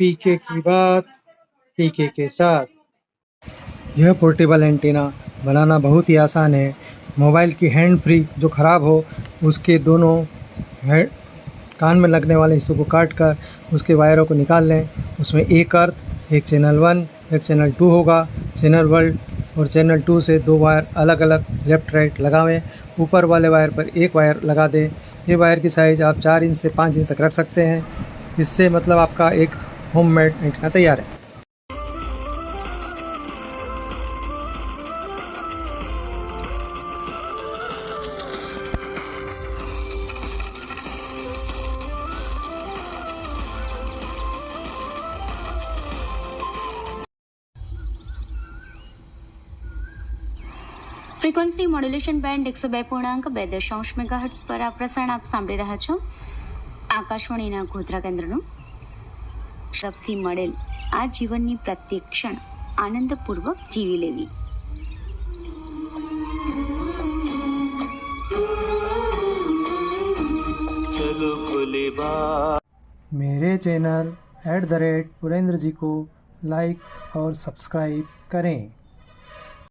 पीके की बात पीके के साथ। यह पोर्टेबल एंटीना बनाना बहुत ही आसान है। मोबाइल की हैंड फ्री जो ख़राब हो उसके दोनों कान में लगने वाले हिस्सों को काट कर उसके वायरों को निकाल लें। उसमें एक अर्थ, एक चैनल 1, एक चैनल 2 होगा। चैनल 1 और चैनल 2 से 2 वायर अलग अलग लेफ़्ट राइट लगावें। ऊपर वाले वायर पर एक वायर लगा दें। ये वायर की साइज़ आप 4 इंच से 5 इंच तक रख सकते हैं। इससे मतलब आपका एक होममेड एंटीना तैयार है। ફ્રીક્વન્સી મોડ્યુલેશન બેન્ડ 102.2 મેગાહર્ટ્ઝ પર આ પ્રસારણ આપ સાંભળી રહ્યા છો આકાશવાણીના ગોધરા કેન્દ્રનું તરફથી મળેલ આ જીવનની પ્રત્યેક ક્ષણ આનંદપૂર્વક જીવી લેવી। मेरे चैनल @पुरेंद्र जी को लाइक और सब्सक्राइब करें।